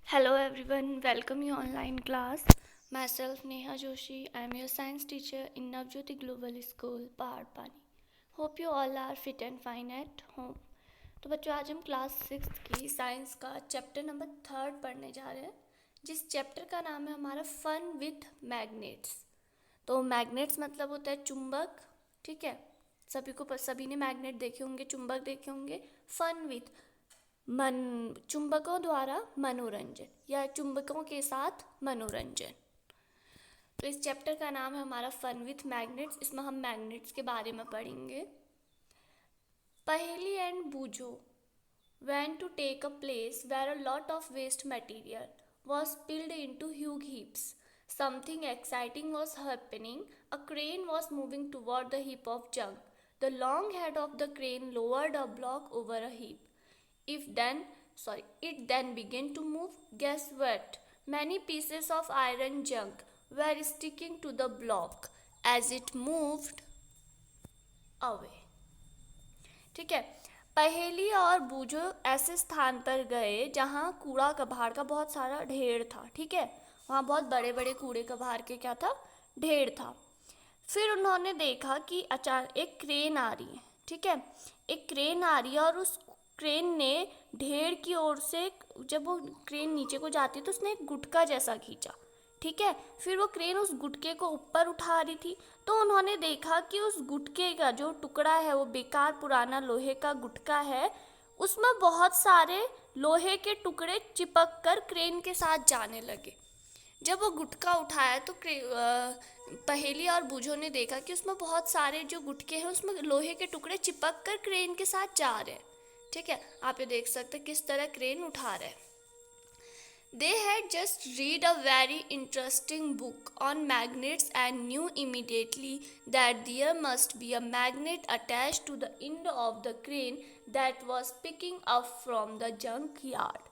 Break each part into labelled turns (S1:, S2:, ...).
S1: Hello everyone, welcome you online class. Myself Neha Joshi. I am your science teacher in Navjyoti Global School, Pahadpani. Hope you all are fit and fine at home. तो बच्चों आज हम class 6 की science का chapter number 3 पढ़ने जा रहे हैं, जिस चैप्टर का नाम है हमारा फन विथ मैग्नेट्स। तो मैग्नेट्स मतलब होता है चुंबक, ठीक है। सभी ने मैग्नेट देखे होंगे, चुंबक देखे होंगे। फन विथ चुंबकों द्वारा मनोरंजन या चुंबकों के साथ मनोरंजन। तो इस चैप्टर का नाम है हमारा फन विथ मैग्नेट्स। इसमें हम मैग्नेट्स के बारे में पढ़ेंगे। पहेली एंड बूझो went to take a place where a lot of waste material was spilled into huge heaps. Something exciting was happening. A crane was moving toward the heap of junk. The long head of the crane lowered a block over a heap. It then began to move. Guess what? Many pieces of iron junk were sticking to the block as it moved away. ठीक है। पहेली और बूझो ऐसे स्थान पर गए जहाँ कूड़ा कबाड़ का बहुत सारा ढेर था, ठीक है। वहाँ बहुत बड़े बड़े कूड़े कबाड़ के क्या था, ढेर था। फिर उन्होंने देखा कि अचानक एक क्रेन आ रही है, ठीक है। एक क्रेन आ रही है और उस क्रेन ने ढेर की ओर से, जब वो क्रेन नीचे को जाती है तो उसने एक गुटका जैसा खींचा, ठीक है। फिर वो क्रेन उस गुटके को ऊपर उठा रही थी, तो उन्होंने देखा कि उस गुटके का जो टुकड़ा है वो बेकार पुराना लोहे का गुटका है, उसमें बहुत सारे लोहे के टुकड़े चिपक कर क्रेन के साथ जाने लगे। जब वो गुटका उठाया तो पहेली और बूझो ने देखा कि उसमें बहुत सारे जो गुटके हैं उसमें लोहे के टुकड़े चिपक कर क्रेन के साथ जा रहे हैं, ठीक है। आप ये देख सकते हैं किस तरह क्रेन उठा रहे हैं। They had just read a very interesting book on magnets and knew immediately that there must be a magnet attached to the end of the crane that was picking up from the junk yard.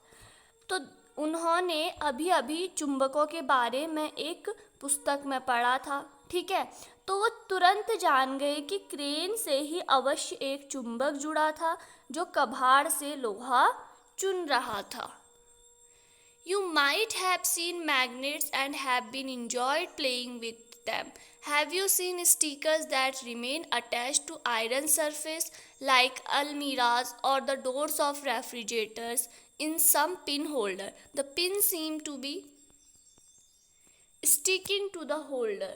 S1: तो उन्होंने अभी अभी चुंबकों के बारे में एक पुस्तक में पढ़ा था, ठीक है। तो वो तुरंत जान गए कि क्रेन से ही अवश्य एक चुंबक जुड़ा था जो कबाड़ से लोहा चुन रहा था। You might have seen magnets and have been enjoyed playing with them. Have you seen stickers that remain attached to iron surface like almirahs or the doors of refrigerators in some pin holder? The pins seem to be sticking to the holder.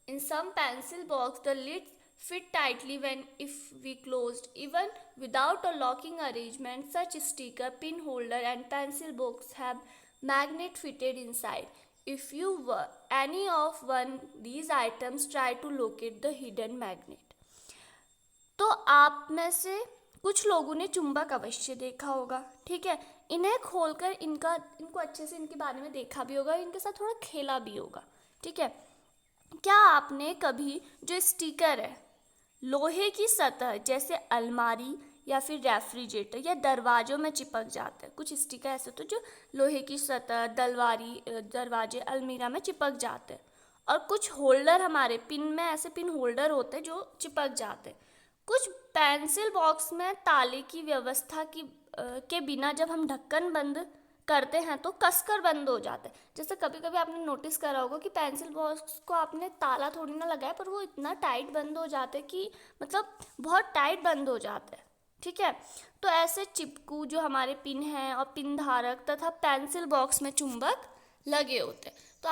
S1: In some pencil box, the lids fit tightly if we closed. Even without a locking arrangement, such sticker, pin holder and pencil box have magnet fitted inside. If you were any of one these items, try to locate the hidden magnet. तो आप में से कुछ लोगों ने चुंबक अवश्य देखा होगा, ठीक है। इन्हें खोलकर इनको अच्छे से इनके बारे में देखा भी होगा, इनके साथ थोड़ा खेला भी होगा, ठीक है। क्या आपने कभी जो स्टिकर है लोहे की सतह जैसे अलमारी या फिर रेफ्रिजरेटर या दरवाजों में चिपक जाते हैं, कुछ स्टिकर ऐसे तो जो लोहे की सतह दरवाजे अलमीरा में चिपक जाते हैं, और कुछ होल्डर हमारे पिन में ऐसे पिन होल्डर होते हैं जो चिपक जाते हैं। कुछ पेंसिल बॉक्स में ताले की व्यवस्था के बिना जब हम ढक्कन बंद करते हैं तो कसकर बंद हो जाता है। जैसे कभी कभी आपने नोटिस करा होगा कि पेंसिल बॉक्स को आपने ताला थोड़ी ना लगाया, पर वो इतना टाइट बंद हो जाते हैं कि मतलब बहुत टाइट बंद हो जाता है, ठीक है। तो ऐसे चिपकू जो हमारे पिन हैं और पिन धारक तथा पेंसिल बॉक्स में चुंबक लगे होते हैं। तो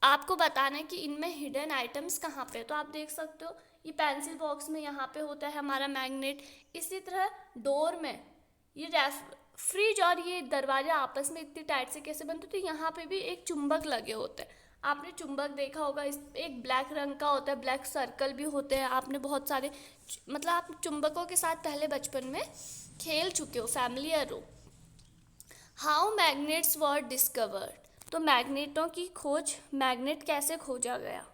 S1: आपको बताना है कि इनमें हिडन आइटम्स कहाँ पे, तो आप देख सकते हो ये पेंसिल बॉक्स में यहाँ पे होता है हमारा मैग्नेट। इसी तरह डोर में ये फ्रिज और ये दरवाजा आपस में इतनी टाइट से कैसे बनते, तो यहाँ पे भी एक चुंबक लगे होते हैं। आपने चुंबक देखा होगा, इस एक ब्लैक रंग का होता है, ब्लैक सर्कल भी होते हैं। आपने बहुत सारे मतलब आप चुंबकों के साथ पहले बचपन में खेल चुके हो, फैमिलियर हो। हाउ मैग्नेट्स वर डिस्कवर्ड, तो मैग्नेटों की खोज, मैग्नेट कैसे खोजा गया।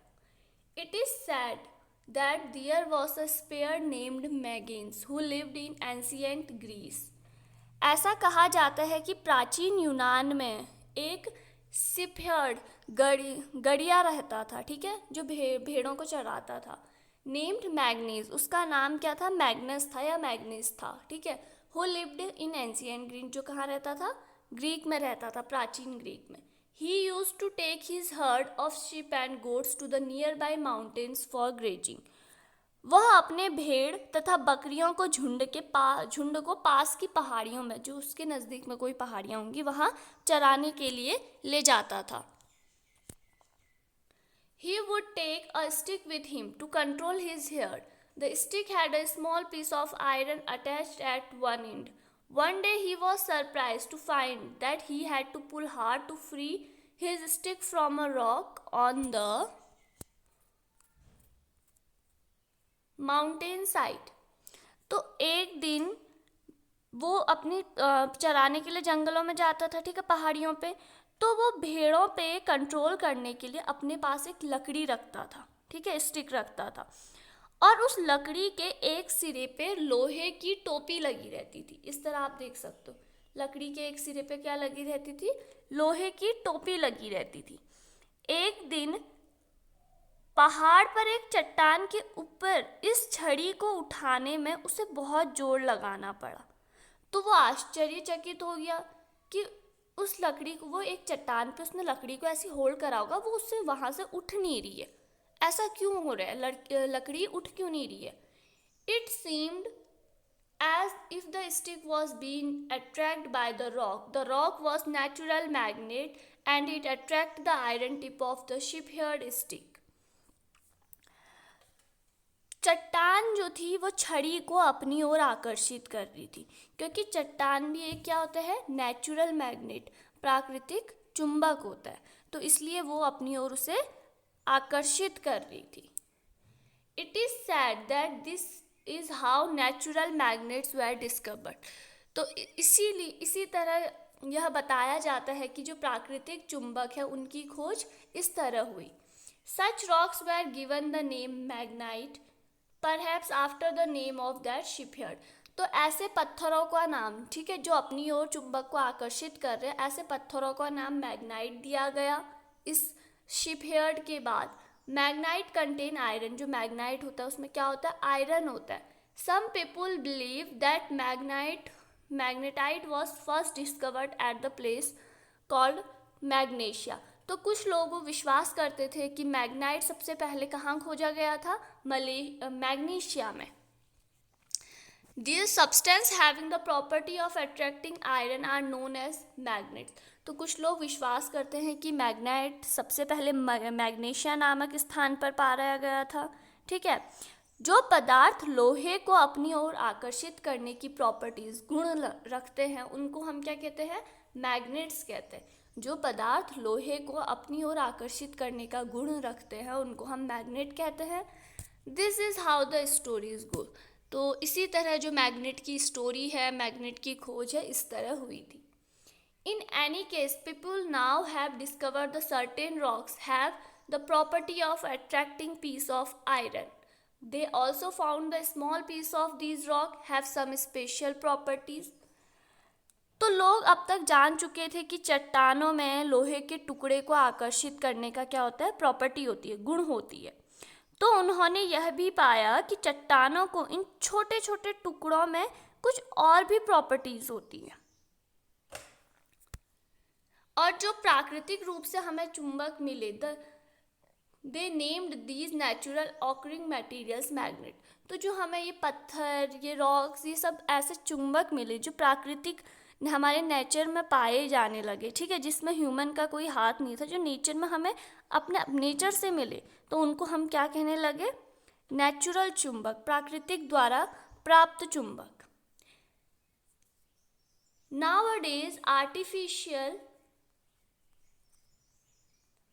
S1: It is sad that there was a spear named Meganes who lived in ancient Greece. ऐसा कहा जाता है कि प्राचीन यूनान में एक सिफियर्ड गड़िया रहता था, ठीक है, जो भेड़ों को चराता था। नेम्ड मैग्नीज, उसका नाम क्या था, मैग्नस था या मैग्नीस था, ठीक है। Who lived in ancient Greece, जो कहाँ रहता था, ग्रीक में रहता था, प्राचीन ग्रीक में। He used to take his herd of sheep and goats to the nearby mountains for grazing. वह अपने भेड़ तथा बकरियों को झुंड को पास की पहाड़ियों में, जो उसके नज़दीक में कोई पहाड़ियाँ होंगी, वहाँ चराने के लिए ले जाता था। He would take a stick with him to control his herd. The stick had a small piece of iron attached at one end. One day he was surprised to find that he had to pull hard to free his stick from a rock on the mountain side. तो एक दिन वो अपनी चराने के लिए जंगलों में जाता था, ठीक है, पहाड़ियों पे। तो वो भेड़ों पे कंट्रोल करने के लिए अपने पास एक लकड़ी रखता था, ठीक है, स्टिक रखता था, और उस लकड़ी के एक सिरे पे लोहे की टोपी लगी रहती थी। इस तरह आप देख सकते हो, लकड़ी के एक सिरे पे क्या लगी रहती थी? लोहे की टोपी लगी रहती थी। एक दिन पहाड़ पर एक चट्टान के ऊपर इस छड़ी को उठाने में उसे बहुत जोर लगाना पड़ा। तो वो आश्चर्यचकित हो गया कि उस लकड़ी को, वो एक चट्टान पे उसने लकड़ी को ऐसे होल्ड करा होगा, वो उससे वहाँ से उठ नहीं रही है। ऐसा क्यों हो रहा है? लकड़ी उठ क्यों नहीं रही है? It seemed as if the stick was being attracted by the rock. The rock was natural magnet and it attracted the iron tip of the shepherd stick. चट्टान जो थी वो छड़ी को अपनी ओर आकर्षित कर रही थी, क्योंकि चट्टान भी एक क्या होता है? नेचुरल मैग्नेट, प्राकृतिक चुंबक होता है। तो इसलिए वो अपनी ओर उसे आकर्षित कर रही थी। It is sad that this is how natural magnets were discovered. तो इसी तरह यह बताया जाता है कि जो प्राकृतिक चुंबक है उनकी खोज इस तरह हुई। Such rocks were given the name magnetite, perhaps after the name of that shipyard. तो ऐसे पत्थरों का नाम, ठीक है, जो अपनी ओर चुंबक को आकर्षित कर रहे हैं, ऐसे पत्थरों का नाम मैग्नाइट दिया गया इस शिपयार्ड के बाद। Magnetite contain iron. जो मैग्नाइट होता है उसमें क्या होता है? आयरन होता है। Some people believe that magnetite was first discovered at the place called Magnesia. तो कुछ लोग विश्वास करते थे कि मैग्नाइट सबसे पहले कहाँ खोजा गया था? मैग्नीशिया में। These substances having the property of attracting iron are known as magnets. तो कुछ लोग विश्वास करते हैं कि मैग्नेट सबसे पहले मैग्नीशिया नामक स्थान पर पाया गया था, ठीक है। जो पदार्थ लोहे को अपनी ओर आकर्षित करने की प्रॉपर्टीज, गुण रखते हैं, उनको हम क्या कहते हैं? मैग्नेट्स कहते हैं। जो पदार्थ लोहे को अपनी ओर आकर्षित करने का गुण रखते हैं उनको हम मैग्नेट कहते हैं। This is how the stories go. तो इसी तरह जो मैग्नेट की स्टोरी है, मैग्नेट की खोज है, इस तरह हुई थी। In any case people now have discovered the certain rocks have the property of attracting piece of iron. They also found the small piece of these rock have some special properties. तो लोग अब तक जान चुके थे कि चट्टानों में लोहे के टुकड़े को आकर्षित करने का क्या होता है? प्रॉपर्टी होती है, गुण होती है। तो उन्होंने यह भी पाया कि चट्टानों को इन छोटे छोटे टुकड़ों में कुछ और भी प्रॉपर्टीज होती हैं, और जो प्राकृतिक रूप से हमें चुंबक मिले, they named these natural occurring materials magnet. तो जो हमें ये पत्थर, ये रॉक्स, ये सब ऐसे चुंबक मिले जो प्राकृतिक हमारे नेचर में पाए जाने लगे, ठीक है, जिसमें ह्यूमन का कोई हाथ नहीं था, जो नेचर में हमें अपने नेचर से मिले, तो उनको हम क्या कहने लगे? नेचुरल चुंबक, प्राकृतिक द्वारा प्राप्त चुंबक। Nowadays artificial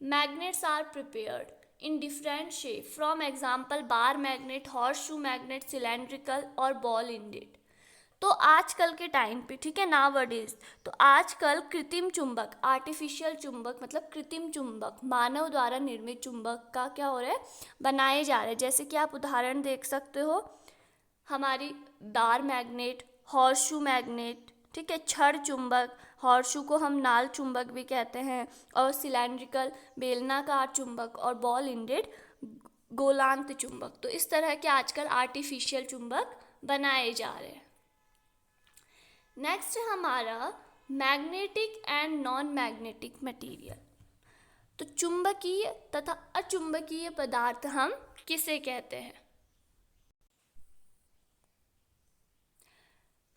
S1: magnets are prepared in different shape, from example bar magnet, horseshoe magnet, cylindrical और ball ended। तो आजकल के टाइम पे, ठीक है, नाउअडेज, तो आजकल कृत्रिम चुंबक, आर्टिफिशियल चुंबक मतलब कृत्रिम चुंबक, मानव द्वारा निर्मित चुंबक का क्या हो रहा है? बनाए जा रहे हैं। जैसे कि आप उदाहरण देख सकते हो, हमारी बार मैग्नेट, हॉर्सशू मैग्नेट, ठीक है, छड़ चुंबक, हॉर्सशू को हम नाल चुंबक भी कहते हैं, और सिलेंड्रिकल बेलनाकार चुंबक, और बॉल इंडेड गोलांत चुंबक। तो इस तरह के आजकल आर्टिफिशियल चुंबक बनाए जा रहे हैं। नेक्स्ट हमारा magnetic and non magnetic material. तो चुंबकीय तथा अचुंबकीय पदार्थ हम किसे कहते हैं?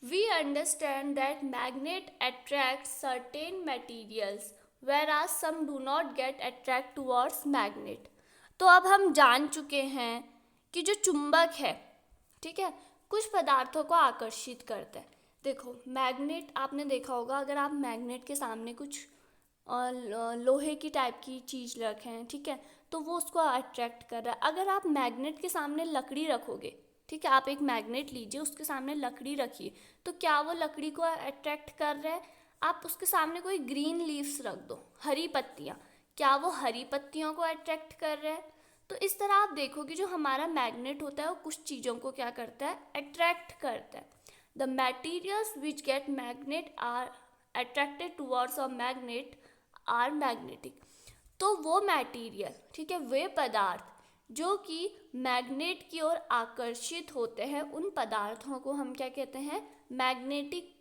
S1: We understand that magnet attracts certain materials whereas some do not get attract towards magnet। तो अब हम जान चुके हैं कि जो चुंबक है, ठीक है, कुछ पदार्थों को आकर्षित करता है। देखो मैग्नेट आपने देखा होगा, अगर आप मैग्नेट के सामने कुछ लोहे की टाइप की चीज़ रखें, ठीक है, तो वो उसको अट्रैक्ट कर रहा है। अगर आप मैग्नेट के सामने लकड़ी रखोगे, ठीक है, आप एक मैग्नेट लीजिए, उसके सामने लकड़ी रखिए, तो क्या वो लकड़ी को अट्रैक्ट कर रहा है? आप उसके सामने कोई ग्रीन लीव्स रख दो, हरी पत्तियाँ, क्या वो हरी पत्तियों को अट्रैक्ट कर रहा है? तो इस तरह आप देखो कि जो हमारा मैग्नेट होता है वो कुछ चीज़ों को क्या करता है? अट्रैक्ट करता है। The materials which get magnet are attracted towards a magnet are magnetic. तो वो मटेरियल, ठीक है, वे पदार्थ जो कि मैग्नेट की ओर आकर्षित होते हैं, उन पदार्थों को हम क्या कहते हैं? मैग्नेटिक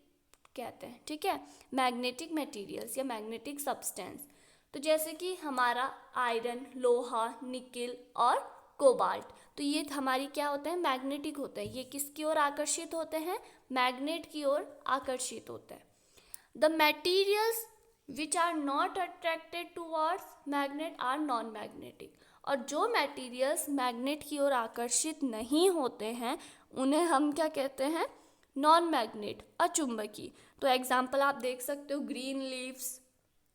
S1: कहते हैं, ठीक है, मैग्नेटिक मटेरियल्स या मैग्नेटिक सब्सटेंस। तो जैसे कि हमारा आयरन, लोहा, निकिल और कोबाल्ट, तो ये हमारी क्या होते हैं? मैग्नेटिक होते हैं। ये किसकी ओर आकर्षित होते हैं? मैग्नेट की ओर आकर्षित होते हैं। The materials which are not attracted towards magnet are non magnetic. और जो मटेरियल्स मैग्नेट की ओर आकर्षित नहीं होते हैं उन्हें हम क्या कहते हैं? नॉन मैग्नेट, अचुंबकीय। तो एग्जाम्पल आप देख सकते हो, ग्रीन लीव्स,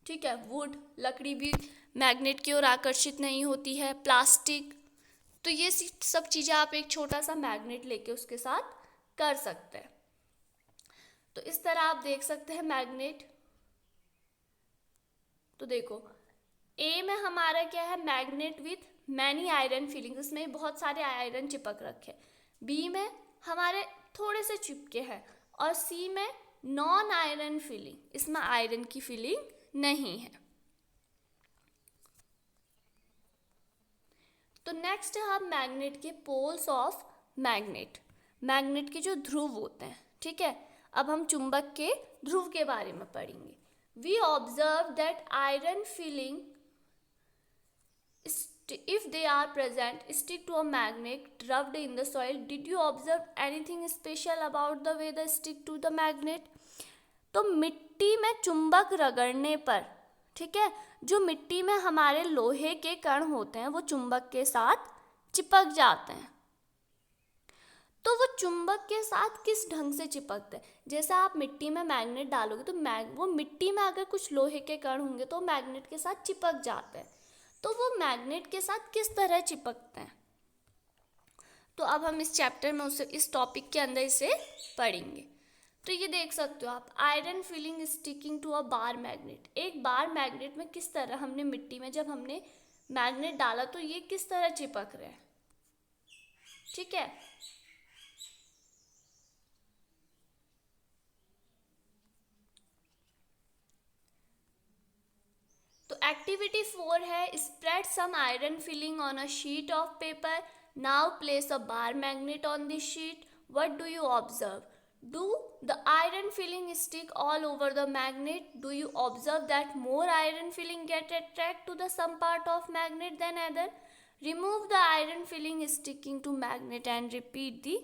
S1: ठीक है, वुड, लकड़ी भी मैग्नेट की ओर आकर्षित नहीं होती है, प्लास्टिक। तो ये सब चीज़ें आप एक छोटा सा मैग्नेट लेके उसके साथ कर सकते हैं। तो इस तरह आप देख सकते हैं मैग्नेट। तो देखो ए में हमारा क्या है? Magnet with many iron filling, इसमें बहुत सारे आयरन चिपक रखे। बी में हमारे थोड़े से चिपके हैं, और सी में नॉन आयरन फिलिंग, इसमें आयरन की फिलिंग नहीं है। तो नेक्स्ट है हम मैग्नेट के पोल्स ऑफ मैग्नेट, मैग्नेट के जो ध्रुव होते हैं, ठीक है। अब हम चुंबक के ध्रुव के बारे में पढ़ेंगे। We observe that iron filing if they are present stick to a magnet rubbed in the soil. Did you observe anything special about the way they stick to the magnet? तो मिट्टी में चुंबक रगड़ने पर, ठीक है, जो मिट्टी में हमारे लोहे के कण होते हैं वो चुंबक के साथ चिपक जाते हैं। तो वो चुंबक के साथ किस ढंग से चिपकते हैं? जैसा आप मिट्टी में मैग्नेट डालोगे तो वो मिट्टी में अगर कुछ लोहे के कण होंगे तो मैग्नेट के साथ चिपक जाते हैं। तो वो मैग्नेट के साथ किस तरह चिपकते हैं? तो अब हम इस चैप्टर में उसे इस टॉपिक के अंदर इसे पढ़ेंगे। तो ये देख सकते हो आप, iron filing sticking to a bar magnet. एक बार मैग्नेट में किस तरह हमने मिट्टी में जब हमने मैग्नेट डाला तो ये किस तरह चिपक रहे हैं, ठीक है। तो एक्टिविटी 4 है, spread some iron filing on a sheet of paper. Now place a bar magnet on this sheet. What do you observe? Do the iron filling stick all over the magnet? Do you observe that more iron filling get attract to the some part of magnet than other? Remove the iron filling sticking to magnet and repeat the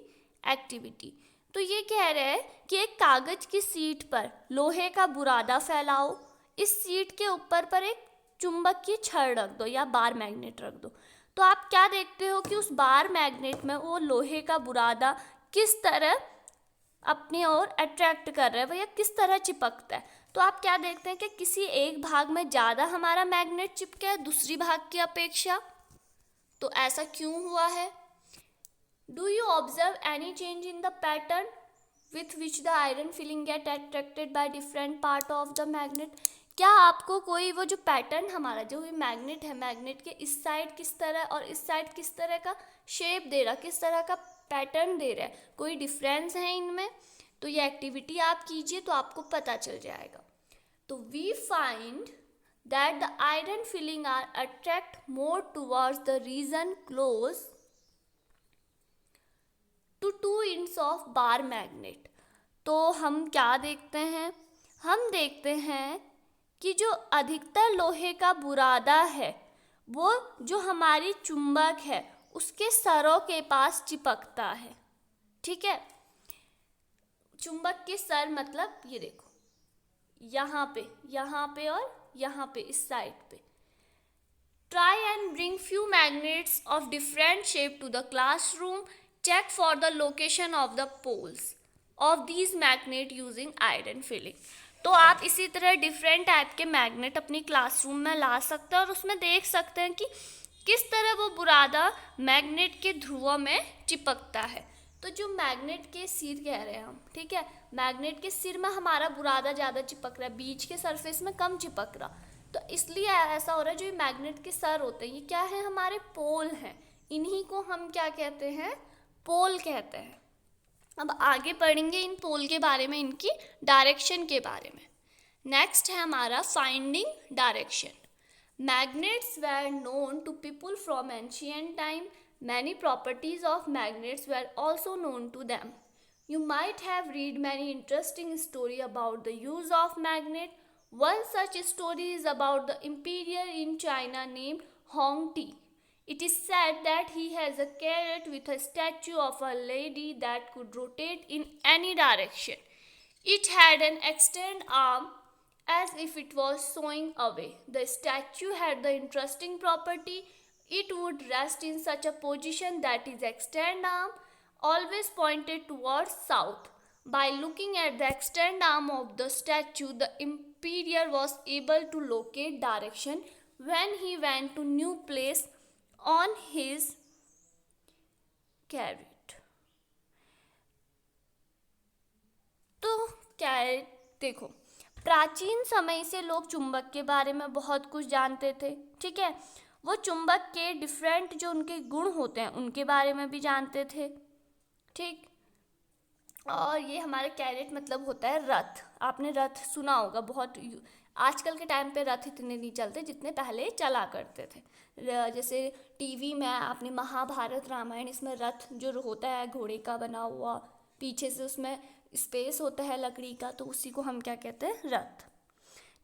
S1: activity. तो ये कह रहे हैं कि एक कागज की seat पर लोहे का बुरादा फैलाओ, इस सीट के ऊपर पर एक चुंबकीय छड़ रख दो या बार मैग्नेट रख दो। तो आप क्या देखते हो कि उस बार मैग्नेट में वो लोहे का बुरादा किस तरह अपनी ओर अट्रैक्ट कर रहा है, वह किस तरह चिपकता है। तो आप क्या देखते हैं कि किसी एक भाग में ज़्यादा हमारा मैग्नेट चिपका है दूसरी भाग की अपेक्षा। तो ऐसा क्यों हुआ है? Do you observe any change in the pattern with which the iron filling get attracted by different part of the magnet? क्या आपको कोई वो जो पैटर्न हमारा जो मैग्नेट है, मैग्नेट के इस साइड किस तरह और इस साइड किस तरह का शेप दे रहा, किस तरह का पैटर्न दे रहा है, कोई डिफरेंस है इनमें? तो ये एक्टिविटी आप कीजिए तो आपको पता चल जाएगा। तो we find that the iron filing are attract more towards the region close to 2 inch of bar magnet. तो हम क्या देखते हैं? हम देखते हैं कि जो अधिकतर लोहे का बुरादा है वो जो हमारी चुंबक है उसके सरों के पास चिपकता है। ठीक है, चुंबक के सर मतलब ये देखो, यहाँ पे और यहाँ पे इस साइड पे। Try and bring few magnets of different shape to the classroom. Check for the location of the poles of these magnet using iron filling. तो आप इसी तरह डिफरेंट टाइप के मैग्नेट अपनी क्लासरूम में ला सकते हैं और उसमें देख सकते हैं कि किस तरह वो बुरादा मैग्नेट के ध्रुवों में चिपकता है। तो जो मैग्नेट के सिर कह रहे हैं हम, ठीक है, मैग्नेट के सिर में हमारा बुरादा ज़्यादा चिपक रहा है, बीच के सरफेस में कम चिपक रहा, तो इसलिए ऐसा हो रहा है। जो मैग्नेट के सर होते हैं ये क्या है, हमारे पोल हैं, इन्हीं को हम क्या कहते हैं, पोल कहते हैं। अब आगे पढ़ेंगे इन पोल के बारे में, इनकी डायरेक्शन के बारे में। नेक्स्ट है हमारा finding direction. Magnets were known to people from ancient time. Many properties of magnets were also known to them. You might have read many interesting stories about the use of magnet. One such story is about the emperor in China named Hong Ti. It is said that he has a carrot with a statue of a lady that could rotate in any direction. It had an extended arm as if it was sewing away. The statue had the interesting property it would rest in such a position that its extended arm always pointed towards south. By looking at the extended arm of the statue, the emperor was able to locate direction when he went to new place on his carrot. तो carat देखो, प्राचीन समय से लोग चुंबक के बारे में बहुत कुछ जानते थे। ठीक है, वो चुंबक के डिफरेंट जो उनके गुण होते हैं उनके बारे में भी जानते थे। ठीक, और ये हमारे कैरेट मतलब होता है रथ। आपने रथ सुना होगा, बहुत आजकल के टाइम पे रथ इतने नहीं चलते जितने पहले चला करते थे। जैसे टीवी में आपने महाभारत रामायण, इसमें रथ जो होता है घोड़े का बना हुआ, पीछे से उसमें स्पेस होता है लकड़ी का, तो उसी को हम क्या कहते हैं, रथ।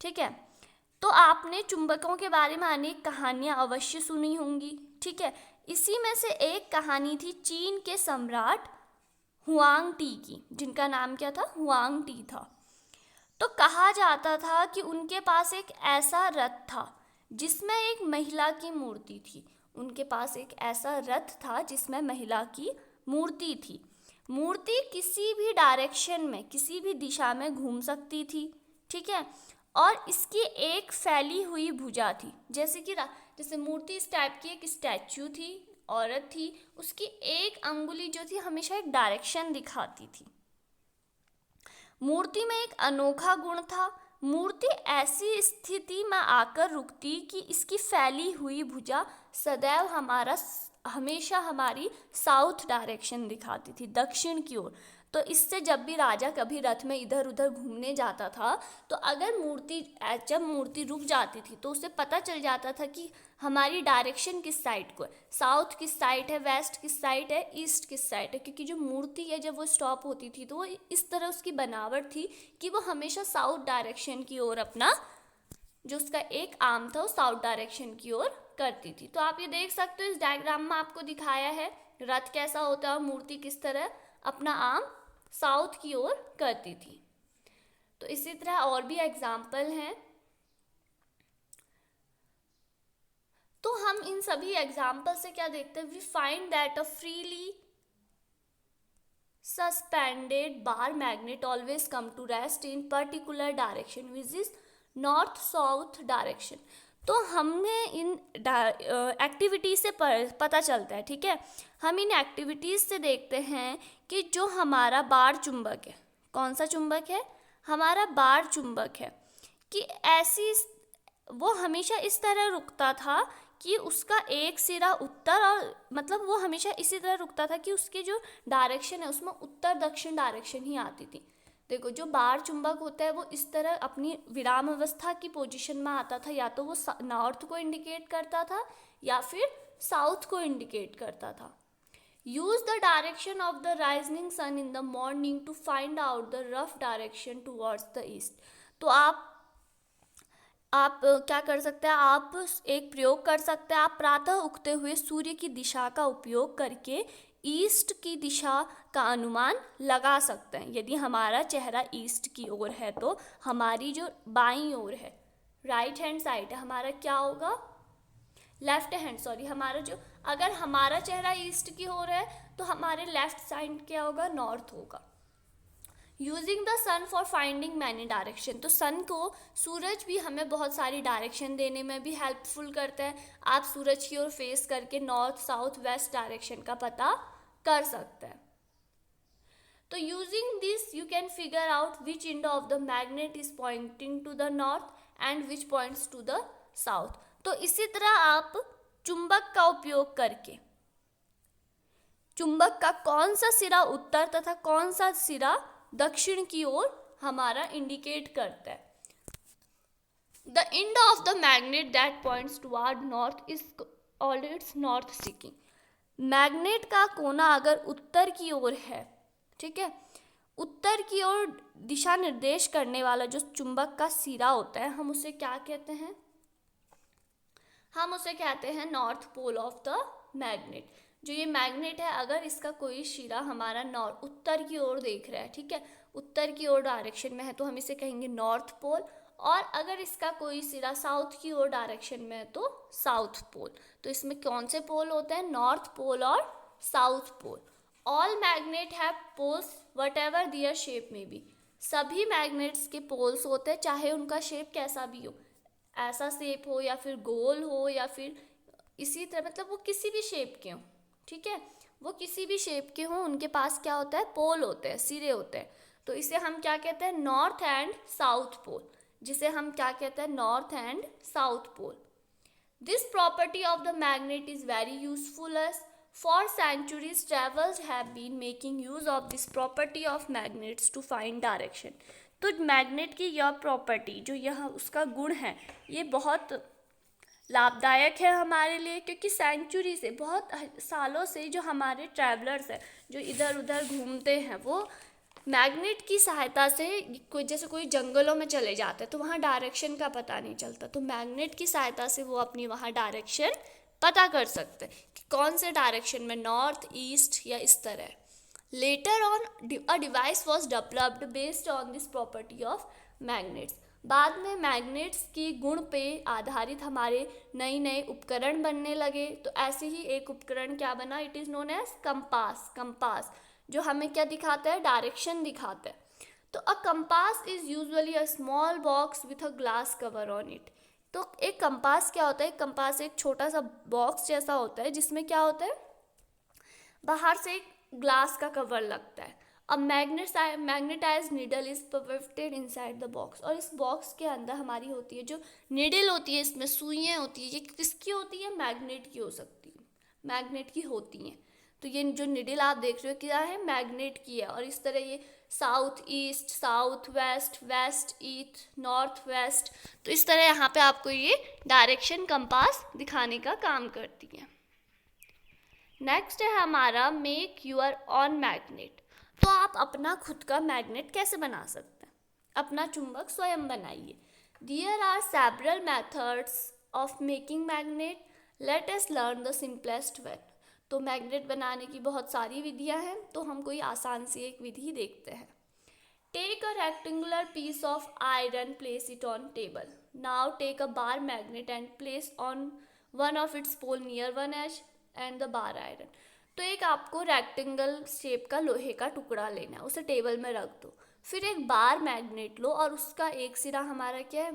S1: ठीक है, तो आपने चुंबकों के बारे में अनेक कहानियाँ अवश्य सुनी होंगी। ठीक है, इसी में से एक कहानी थी चीन के सम्राट हुआंग टी की, जिनका नाम क्या था, हुआंग टी था। तो कहा जाता था कि उनके पास एक ऐसा रथ था जिसमें एक महिला की मूर्ति थी। उनके पास एक ऐसा रथ था जिसमें महिला की मूर्ति थी। मूर्ति किसी भी डायरेक्शन में, किसी भी दिशा में घूम सकती थी। ठीक है, और इसकी एक फैली हुई भुजा थी। जैसे मूर्ति इस टाइप की एक स्टैचू थी, औरत थी, उसकी एक अंगुली जो थी हमेशा एक डायरेक्शन दिखाती थी। मूर्ति में एक अनोखा गुण था, मूर्ति ऐसी स्थिति में आकर रुकती कि इसकी फैली हुई भुजा सदैव हमेशा हमारी साउथ डायरेक्शन दिखाती थी, दक्षिण की ओर। तो इससे जब भी राजा कभी रथ में इधर उधर घूमने जाता था, तो अगर जब मूर्ति रुक जाती थी तो उसे पता चल जाता था कि हमारी डायरेक्शन किस साइड को है, साउथ किस साइड है, वेस्ट किस साइड है, ईस्ट किस साइड है। क्योंकि जो मूर्ति है जब वो स्टॉप होती थी तो वो इस तरह उसकी बनावट थी कि वो हमेशा साउथ डायरेक्शन की ओर अपना जो उसका एक आर्म था वो साउथ डायरेक्शन की ओर करती थी। तो आप ये देख सकते हो, इस डायग्राम में आपको दिखाया है रथ कैसा होता है और मूर्ति किस तरह अपना आर्म साउथ की ओर करती थी। तो इसी तरह और भी एग्जाम्पल हैं। तो हम इन सभी एग्जाम्पल से क्या देखते हैं, we find that a freely suspended bar magnet always come to rest in particular direction which is north south direction. तो हमें इन एक्टिविटीज से पता चलता है। ठीक है, हम इन एक्टिविटीज से देखते हैं कि जो हमारा बार चुंबक है, कौन सा चुंबक है, हमारा बार चुंबक है, कि वो हमेशा इस तरह रुकता था कि उसका एक सिरा उत्तर, और मतलब वो हमेशा इसी तरह रुकता था कि उसके जो डायरेक्शन है उसमें उत्तर दक्षिण डायरेक्शन ही आती थी। देखो, जो बार चुंबक होता है वो इस तरह अपनी विराम अवस्था की पोजीशन में आता था, या तो वो नॉर्थ को इंडिकेट करता था या फिर साउथ को इंडिकेट करता था। Use the direction of the rising sun in the morning to find out the rough direction towards the east. तो आप क्या कर सकते हैं, आप एक प्रयोग कर सकते हैं। आप प्रातः उगते हुए सूर्य की दिशा का उपयोग करके ईस्ट की दिशा का अनुमान लगा सकते हैं। यदि हमारा चेहरा ईस्ट की ओर है तो हमारी जो बाईं ओर है, राइट हैंड साइड है, हमारा क्या होगा, लेफ्ट हैंड, सॉरी, हमारा जो, अगर हमारा चेहरा ईस्ट की ओर है तो हमारे लेफ्ट साइड क्या होगा, नॉर्थ होगा। Using the sun for finding many direction, तो सन को, सूरज भी हमें बहुत सारी डायरेक्शन देने में भी हेल्पफुल करता है। आप सूरज की ओर फेस करके नॉर्थ, साउथ, वेस्ट डायरेक्शन का पता कर सकते हैं। तो using this you can figure out which end of the magnet is pointing to the north end which points to the south. तो इसी तरह आप चुंबक का उपयोग करके चुंबक का कौन सा सिरा उत्तर तथा कौन सा सिरा दक्षिण की ओर हमारा इंडिकेट करता है। The end of the magnet that points toward north is called its north seeking. Magnet का कोना अगर उत्तर की ओर है, ठीक है, उत्तर की ओर दिशा निर्देश करने वाला जो चुंबक का सिरा होता है, हम उसे क्या कहते हैं, हम उसे कहते हैं north pole of the magnet. जो ये मैग्नेट है, अगर इसका कोई सिरा हमारा नॉर्थ, उत्तर की ओर देख रहा है, ठीक है, उत्तर की ओर डायरेक्शन में है, तो हम इसे कहेंगे नॉर्थ पोल। और अगर इसका कोई सिरा साउथ की ओर डायरेक्शन में है तो साउथ पोल। तो इसमें कौन से पोल होते हैं, नॉर्थ पोल और south pole. All magnet have poles whatever their shape may be. सभी मैग्नेट्स के पोल्स होते हैं, चाहे उनका शेप कैसा भी हो, ऐसा शेप हो या फिर गोल हो या फिर इसी तरह, मतलब वो किसी भी शेप के हों, ठीक है, वो किसी भी शेप के हों, उनके पास क्या होता है, पोल होते हैं, सिरे होते हैं। तो इसे हम क्या कहते हैं, नॉर्थ एंड साउथ पोल, जिसे हम क्या कहते हैं, north and south pole. This property of the magnet is very useful as for centuries travels have been making use of this property of magnets to find direction. तो magnet की यह property, जो यह उसका गुण है, ये बहुत लाभदायक है हमारे लिए, क्योंकि सेंचुरी से, बहुत सालों से जो हमारे ट्रैवलर्स हैं, जो इधर उधर घूमते हैं, वो मैग्नेट की सहायता से, कोई जैसे कोई जंगलों में चले जाते हैं तो वहाँ डायरेक्शन का पता नहीं चलता, तो मैग्नेट की सहायता से वो अपनी वहाँ डायरेक्शन पता कर सकते हैं कि कौन से डायरेक्शन में, नॉर्थ, ईस्ट या इस तरह। Later on a device was developed based on this property of magnets. बाद में मैग्नेट्स की गुण पे आधारित हमारे नए नए उपकरण बनने लगे। तो ऐसे ही एक उपकरण क्या बना, it is known as compass. Compass जो हमें क्या दिखाता है, डायरेक्शन दिखाता है। तो a compass is usually a small box with a glass cover on it. तो एक कंपास क्या होता है, कंपास एक छोटा सा बॉक्स जैसा होता है जिसमें क्या होता है, बाहर से एक ग्लास का कवर लगता है। अब magnetised needle is perfected inside the box, और इस बॉक्स के अंदर हमारी होती है जो नीडल होती है, इसमें सुइयाँ होती है, ये किसकी होती है, मैग्नेट की हो सकती है, मैग्नेट की होती हैं। तो ये जो नीडल आप देख रहे हो क्या है, मैग्नेट की है। और इस तरह ये south east, south west, west east, north west, तो इस तरह यहाँ पे आपको ये डायरेक्शन कंपास दिखाने का काम करती है। नेक्स्ट है हमारा मेक यूर ऑन मैग्नेट। तो आप अपना खुद का मैग्नेट कैसे बना सकते हैं, अपना चुंबक स्वयं बनाइए। There are several methods of making magnet, let us learn the simplest way. तो मैग्नेट बनाने की बहुत सारी विधियां हैं, तो हम कोई आसान सी एक विधि देखते हैं। Take a rectangular piece of iron, place it on table. Now take a bar magnet and place on one of its pole near one edge and the bar iron. तो एक आपको रेक्टेंगल शेप का लोहे का टुकड़ा लेना है, उसे टेबल में रख दो। फिर एक बार मैग्नेट लो और उसका एक सिरा हमारा क्या है,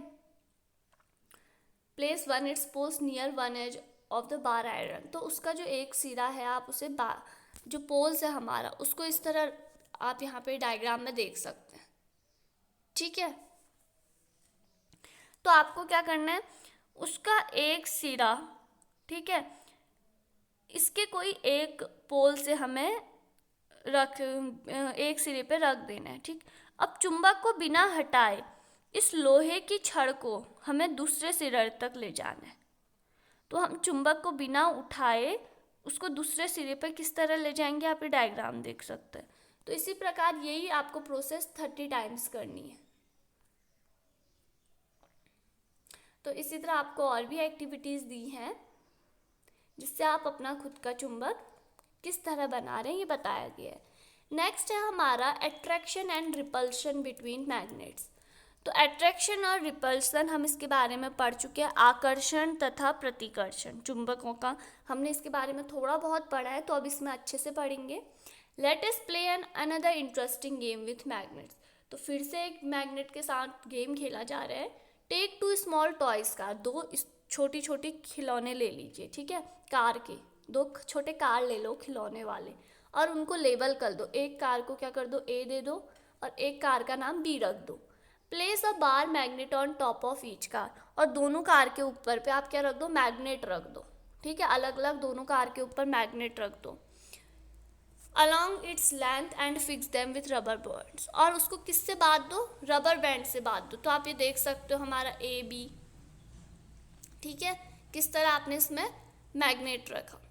S1: place one its poles near one edge of the bar iron. तो उसका जो एक सिरा है, आप उसे जो पोल्स है हमारा, उसको इस तरह आप यहाँ पे डायग्राम में देख सकते हैं, ठीक है। तो आपको क्या करना है, उसका एक सिरा, ठीक है, इसके कोई एक पोल से हमें एक सिरे पे रख देना है, ठीक। अब चुंबक को बिना हटाए इस लोहे की छड़ को हमें दूसरे सिरे तक ले जाना है। तो हम चुंबक को बिना उठाए उसको दूसरे सिरे पर किस तरह ले जाएंगे, आप ये डायग्राम देख सकते हैं। तो इसी प्रकार यही आपको प्रोसेस 30 टाइम्स करनी है। तो इसी तरह आपको और भी एक्टिविटीज़ दी हैं जिससे आप अपना खुद का चुंबक किस तरह बना रहे हैं ये बताया गया है। नेक्स्ट है हमारा attraction and repulsion between magnets. तो अट्रैक्शन और रिपल्शन हम इसके बारे में पढ़ चुके हैं, आकर्षण तथा प्रतिकर्षण चुंबकों का हमने इसके बारे में थोड़ा बहुत पढ़ा है, तो अब इसमें अच्छे से पढ़ेंगे। Let us play an another interesting game with magnets. तो फिर से एक मैग्नेट के साथ गेम खेला जा रहा है। टेक 2 स्मॉल टॉयज कार, 2 छोटी छोटी खिलौने ले लीजिए, ठीक है, कार के 2 छोटे कार ले लो खिलौने वाले, और उनको लेबल कर दो। एक कार को क्या कर दो, ए दे दो, और एक कार का नाम बी रख दो। Place a bar magnet on top of each car, और दोनों कार के ऊपर पे आप क्या रख दो, मैग्नेट रख दो, ठीक है, अलग अलग दोनों कार के ऊपर मैग्नेट रख दो। Along its length and fix them with rubber bands, और उसको किससे बांध दो, रबर बैंड से बांध दो। तो आप ये देख सकते हो हमारा ए बी, ठीक है, किस तरह आपने इसमें मैग्नेट रखा।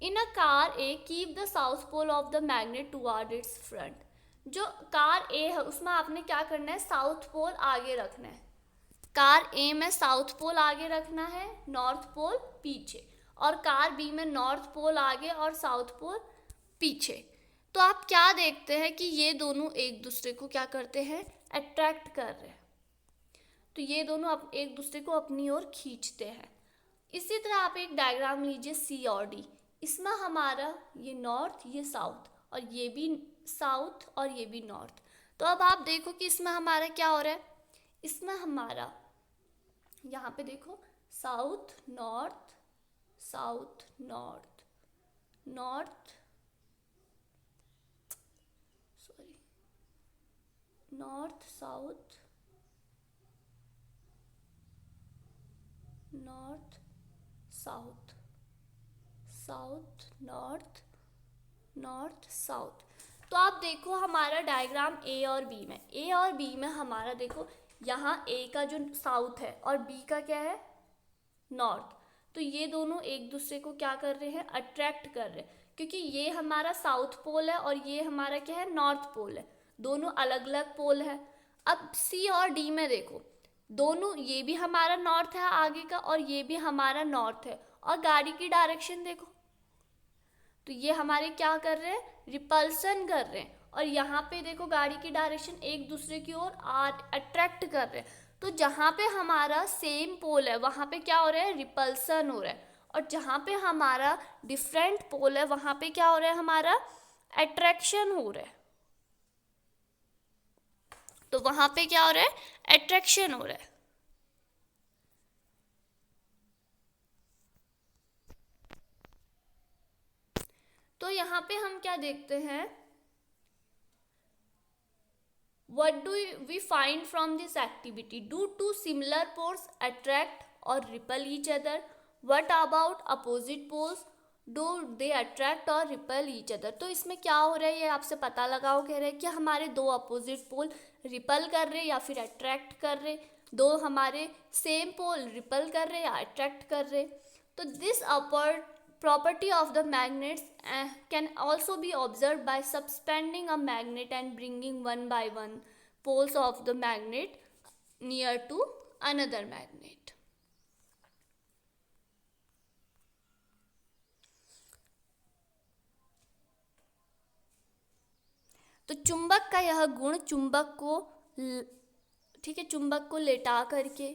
S1: In a car A keep the south pole of the magnet toward its front. जो कार ए है उसमें आपने क्या करना है, साउथ पोल आगे रखना है। कार ए में साउथ पोल आगे रखना है, नॉर्थ पोल पीछे, और कार बी में नॉर्थ पोल आगे और साउथ पोल पीछे। तो आप क्या देखते हैं कि ये दोनों एक दूसरे को क्या करते हैं, अट्रैक्ट कर रहे हैं। तो ये दोनों एक दूसरे को अपनी ओर खींचते हैं। इसी तरह आप एक डायग्राम लीजिए सी और डी। इसमें हमारा ये नॉर्थ, ये साउथ, और ये भी साउथ और ये भी नॉर्थ। तो अब आप देखो कि इसमें हमारा क्या हो रहा है, इसमें हमारा यहाँ पे देखो south north, south north, north sorry north south, north south, south north, north south. तो आप देखो हमारा डायग्राम ए और बी में, ए और बी में हमारा देखो यहाँ ए का जो साउथ है और बी का क्या है, नॉर्थ। तो ये दोनों एक दूसरे को क्या कर रहे हैं, अट्रैक्ट कर रहे हैं, क्योंकि ये हमारा साउथ पोल है और ये हमारा क्या है, नॉर्थ पोल है, दोनों अलग अलग पोल है। अब सी और डी में देखो, दोनों, ये भी हमारा नॉर्थ है आगे का और ये भी हमारा नॉर्थ है, और गाड़ी की डायरेक्शन देखो, तो ये हमारे क्या कर रहे हैं, रिपल्सन कर रहे हैं, और यहाँ पे देखो गाड़ी की डायरेक्शन एक दूसरे की ओर अट्रैक्ट कर रहे हैं। तो जहाँ पे हमारा सेम पोल है वहाँ पे क्या हो रहा है, रिपल्सन हो रहा है, और जहाँ पे हमारा डिफरेंट पोल है वहाँ पे क्या हो रहा है, हमारा अट्रैक्शन हो रहा है। तो वहाँ पे क्या हो रहा है, अट्रैक्शन हो रहा है। तो यहाँ पे हम क्या देखते हैं, what do we find from this activity? Do two similar poles attract or repel each other? What about opposite poles? Do they attract or repel each other? तो इसमें क्या हो रहा है ये आपसे पता लगाओ, कह रहे हैं कि हमारे 2 अपोजिट पोल रिपल कर रहे या फिर अट्रैक्ट कर रहे, 2 हमारे सेम पोल रिपल कर रहे या अट्रैक्ट कर रहे। तो this upper property of the magnets can also be observed by suspending a magnet and bringing one by one poles of the magnet near to another magnet. तो चुंबक का यह गुण चुंबक को, ठीक है, चुंबक को लेटा करके,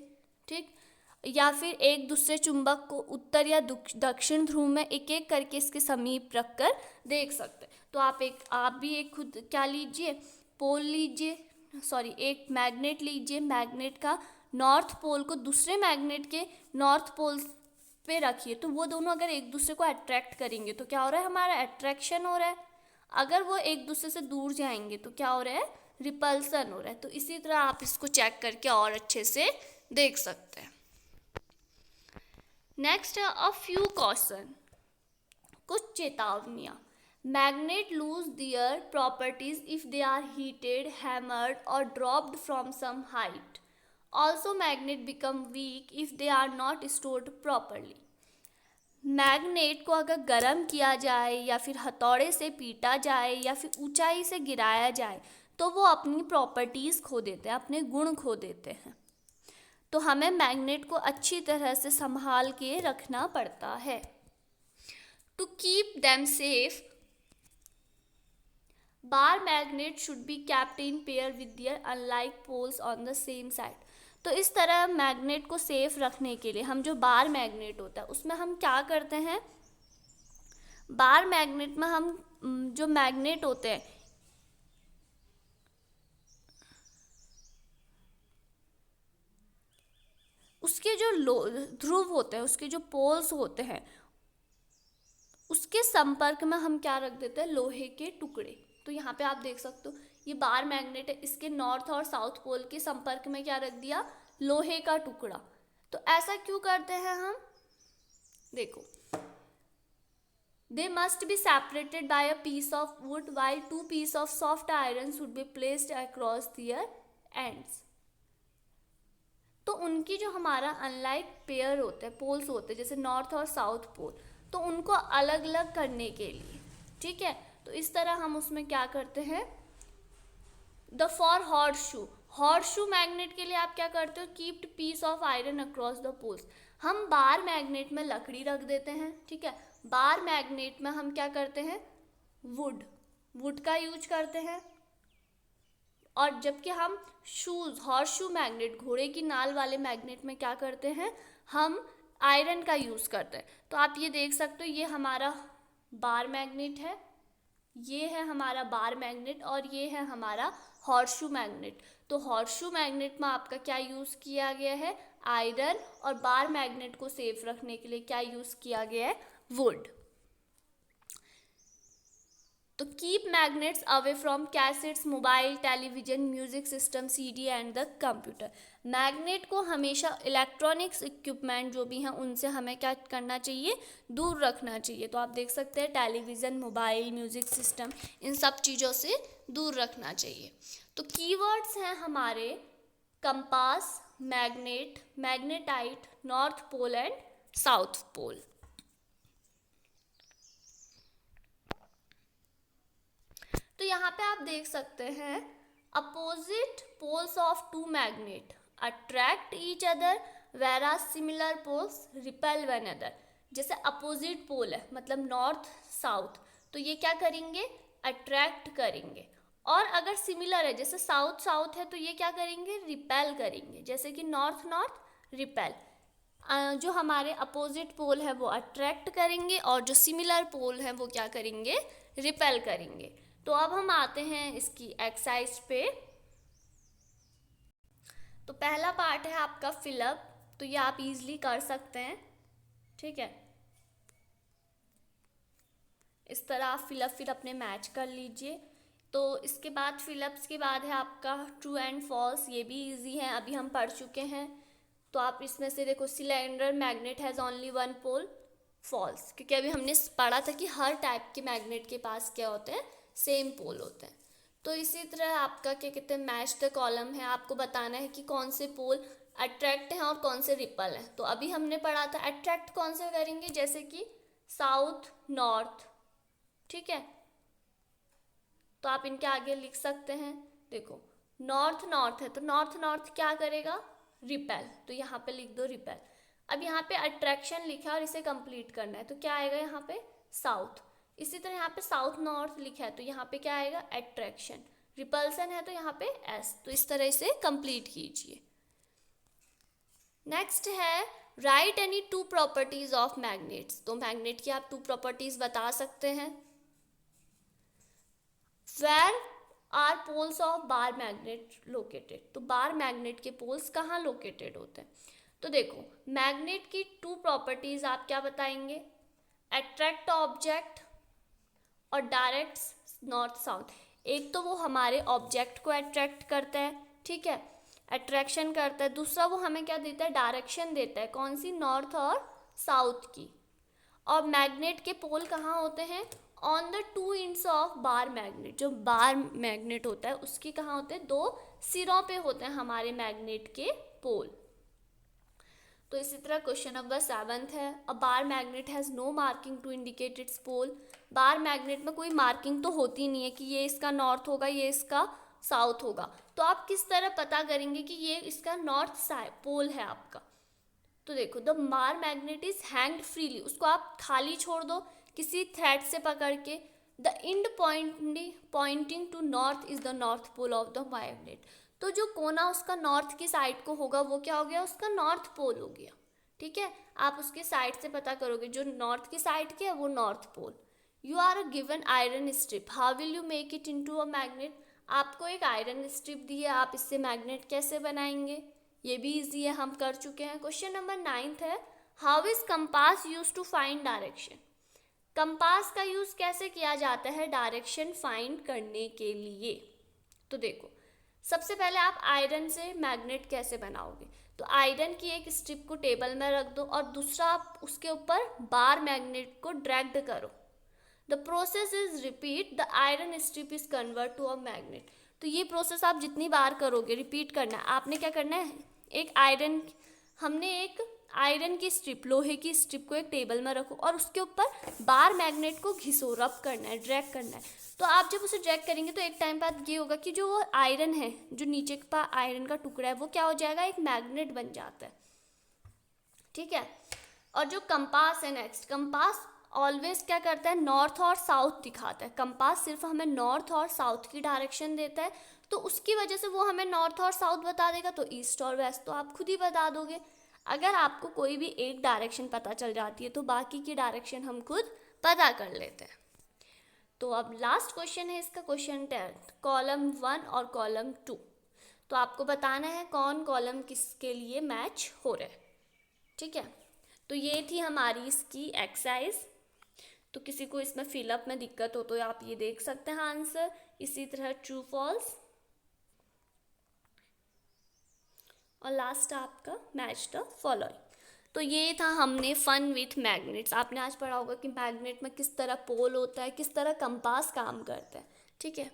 S1: ठीक, या फिर एक दूसरे चुंबक को उत्तर या दक्षिण ध्रुव में एक एक करके इसके समीप रखकर देख सकते हैं। तो आप भी एक खुद क्या लीजिए, पोल लीजिए, सॉरी एक मैग्नेट लीजिए, मैग्नेट का नॉर्थ पोल को दूसरे मैग्नेट के नॉर्थ पोल पे रखिए। तो वो दोनों अगर एक दूसरे को अट्रैक्ट करेंगे तो क्या हो रहा है, हमारा अट्रैक्शन हो रहा है। अगर वो एक दूसरे से दूर जाएंगे तो क्या हो रहा है, रिपल्सन हो रहा है। तो इसी तरह आप इसको चेक करके और अच्छे से देख सकते हैं। नेक्स्ट है अ फ्यू कॉशन, कुछ चेतावनियाँ। Magnet lose their properties if they are heated, hammered और dropped from some height. Also magnet become weak if they are not stored properly. Magnet को अगर गर्म किया जाए या फिर हथौड़े से पीटा जाए या फिर ऊंचाई से गिराया जाए तो वो अपनी प्रॉपर्टीज़ खो देते हैं, अपने गुण खो देते हैं। तो हमें मैग्नेट को अच्छी तरह से संभाल के रखना पड़ता है। To keep them safe, bar magnet should be kept in pair with their unlike poles on the same side. तो इस तरह मैग्नेट को सेफ रखने के लिए हम जो बार मैग्नेट होता है उसमें हम क्या करते हैं, बार मैग्नेट में हम जो मैग्नेट होते हैं उसके जो ध्रुव होते हैं, उसके जो पोल्स होते हैं, उसके संपर्क में हम क्या रख देते हैं, लोहे के टुकड़े। तो यहाँ पे आप देख सकते हो ये बार मैग्नेट है, इसके नॉर्थ और साउथ पोल के संपर्क में क्या रख दिया, लोहे का टुकड़ा। तो ऐसा क्यों करते हैं हम, देखो, they must be separated by a piece of wood while two pieces of soft iron should be placed across their ends। तो उनकी जो हमारा अनलाइक पेयर होते हैं, पोल्स होते हैं, जैसे नॉर्थ और साउथ पोल, तो उनको अलग अलग करने के लिए, ठीक है, तो इस तरह हम उसमें क्या करते हैं, the for horseshoe magnet के लिए आप क्या करते हो, kept piece of iron across the poles. हम बार मैग्नेट में लकड़ी रख देते हैं, ठीक है, बार मैग्नेट में हम क्या करते हैं, वुड का यूज करते हैं। और जबकि हम हॉर्स शू मैग्नेट, घोड़े की नाल वाले मैग्नेट में क्या करते हैं, हम आयरन का यूज करते हैं। तो आप ये देख सकते हो ये हमारा बार मैग्नेट है, ये है हमारा बार मैग्नेट और ये है हमारा हॉर्स शू मैग्नेट। तो हॉर्स शू मैग्नेट में आपका क्या यूज किया गया है, आयरन, और बार मैग्नेट को सेफ रखने के लिए क्या यूज किया गया है, वुड। तो keep magnets away from cassettes, mobile, television, music system, CD and the computer. Magnet को हमेशा इलेक्ट्रॉनिक्स इक्विपमेंट जो भी हैं उनसे हमें क्या करना चाहिए, दूर रखना चाहिए। तो आप देख सकते हैं टेलीविज़न, मोबाइल, म्यूजिक सिस्टम, इन सब चीज़ों से दूर रखना चाहिए। तो कीवर्ड्स हैं हमारे compass, magnet, magnetite, north pole and south pole. तो यहाँ पे आप देख सकते हैं opposite poles of two magnet attract each other whereas similar poles repel one other. जैसे अपोजिट पोल है मतलब नॉर्थ साउथ, तो ये क्या करेंगे, अट्रैक्ट करेंगे। और अगर सिमिलर है जैसे साउथ साउथ है तो ये क्या करेंगे, रिपेल करेंगे। जैसे कि नॉर्थ नॉर्थ रिपेल, जो हमारे अपोजिट पोल है वो अट्रैक्ट करेंगे और जो सिमिलर पोल है वो क्या करेंगे, रिपेल करेंगे। तो अब हम आते हैं इसकी एक्सरसाइज पे। तो पहला पार्ट है आपका फिलअप, तो ये आप इजीली कर सकते हैं, ठीक है। इस तरह आप फिलअप फिर अपने मैच कर लीजिए। तो इसके बाद फिलअप्स के बाद है आपका ट्रू एंड फॉल्स, ये भी इजी है, अभी हम पढ़ चुके हैं। तो आप इसमें से देखो, cylinder magnet has only one pole, false, क्योंकि अभी हमने पढ़ा था कि हर टाइप के मैग्नेट के पास क्या होते हैं, सेम पोल होते हैं। तो इसी तरह आपका क्या कहते हैं, मैच द कॉलम है, आपको बताना है कि कौन से पोल अट्रैक्ट हैं और कौन से रिपल हैं। तो अभी हमने पढ़ा था अट्रैक्ट कौन से करेंगे, जैसे कि साउथ नॉर्थ, ठीक है। तो आप इनके आगे लिख सकते हैं, देखो नॉर्थ नॉर्थ है तो नॉर्थ नॉर्थ क्या करेगा, रिपेल, तो यहाँ पे लिख दो रिपेल। अब यहाँ पे अट्रैक्शन लिखा है और इसे कंप्लीट करना है, तो क्या आएगा यहाँ पे, साउथ। इसी तरह यहाँ पे साउथ नॉर्थ लिखा है तो यहाँ पे क्या आएगा, अट्रैक्शन। रिपल्सन है तो यहाँ पे एस। तो इस तरह इसे कंप्लीट कीजिए। नेक्स्ट है write any two properties of magnets. तो मैग्नेट की आप टू प्रॉपर्टीज बता सकते हैं। Where are poles of bar magnet located. तो बार मैग्नेट के पोल्स कहाँ लोकेटेड होते हैं। तो देखो मैग्नेट की टू प्रॉपर्टीज आप क्या बताएंगे, अट्रैक्ट ऑब्जेक्ट और डायरेक्ट नॉर्थ साउथ। एक तो वो हमारे ऑब्जेक्ट को अट्रैक्ट करता है, ठीक है, अट्रैक्शन करता है। दूसरा वो हमें क्या देता है, डायरेक्शन देता है, कौन सी, नॉर्थ और साउथ की। और मैग्नेट के पोल कहाँ होते हैं, on the two ends of bar magnet. जो बार मैग्नेट होता है उसके कहाँ होते हैं, दो सिरों पे होते हैं हमारे मैग्नेट के पोल। तो इसी तरह क्वेश्चन नंबर 7 है, a bar magnet has no marking to indicate its pole. Bar magnet में कोई मार्किंग तो होती नहीं है कि ये इसका नॉर्थ होगा ये इसका साउथ होगा। तो आप किस तरह पता करेंगे कि ये इसका नॉर्थ पोल है आपका? तो देखो, द मार मैग्नेट इज हैंग्ड फ्रीली, उसको आप खाली छोड़ दो किसी थ्रेड से पकड़ के। The end pointing to north is the north pole of the magnet. तो जो कोना उसका नॉर्थ की साइड को होगा वो क्या हो गया? उसका नॉर्थ पोल हो गया। ठीक है, आप उसके साइड से पता करोगे, जो नॉर्थ की साइड के है वो north pole. You are a given iron strip, how will you make it into a magnet? आपको एक आयरन स्ट्रिप दी है, आप इससे मैग्नेट कैसे बनाएंगे? ये भी इजी है, हम कर चुके हैं। क्वेश्चन नंबर 9 है, how is compass use to find direction? Compass का यूज कैसे किया जाता है डायरेक्शन फाइंड करने के लिए? तो देखो, सबसे पहले आप आयरन से मैग्नेट कैसे बनाओगे? तो आयरन की एक स्ट्रिप को टेबल में रख दो और दूसरा आप उसके ऊपर बार मैग्नेट को ड्रैग्ड करो। The process is repeat, the iron strip is convert to a magnet. तो ये प्रोसेस आप जितनी बार करोगे, रिपीट करना है। आपने क्या करना है, हमने एक आयरन की स्ट्रिप, लोहे की स्ट्रिप को एक टेबल में रखो और उसके ऊपर बार मैग्नेट को घिसो, रब करना है, ड्रैग करना है। तो आप जब उसे ड्रैग करेंगे तो एक टाइम बाद ये होगा कि जो वो आयरन है, जो नीचे का आयरन का टुकड़ा है, वो क्या हो जाएगा? एक मैग्नेट बन जाता है। ठीक है, और जो कंपास है नेक्स्ट, कंपास ऑलवेज क्या करता है? नॉर्थ और साउथ दिखाता है। कंपास सिर्फ हमें नॉर्थ और साउथ की डायरेक्शन देता है, तो उसकी वजह से वो हमें नॉर्थ और साउथ बता देगा। तो ईस्ट और वेस्ट तो आप खुद ही बता दोगे। अगर आपको कोई भी एक डायरेक्शन पता चल जाती है तो बाकी की डायरेक्शन हम खुद पता कर लेते हैं। तो अब लास्ट क्वेश्चन है इसका, क्वेश्चन 10, कॉलम 1 और कॉलम 2। तो आपको बताना है कौन कॉलम किसके लिए मैच हो रहा है। ठीक है, तो ये थी हमारी इसकी एक्सरसाइज। तो किसी को इसमें फिलअप में दिक्कत हो तो आप ये देख सकते हैं आंसर। इसी तरह ट्रू फॉल्स और लास्ट आपका मैच द फॉलोइंग। तो ये था हमने फन विथ मैग्नेट्स। आपने आज पढ़ा होगा कि मैग्नेट में किस तरह पोल होता है, किस तरह कंपास काम करता है। ठीक है।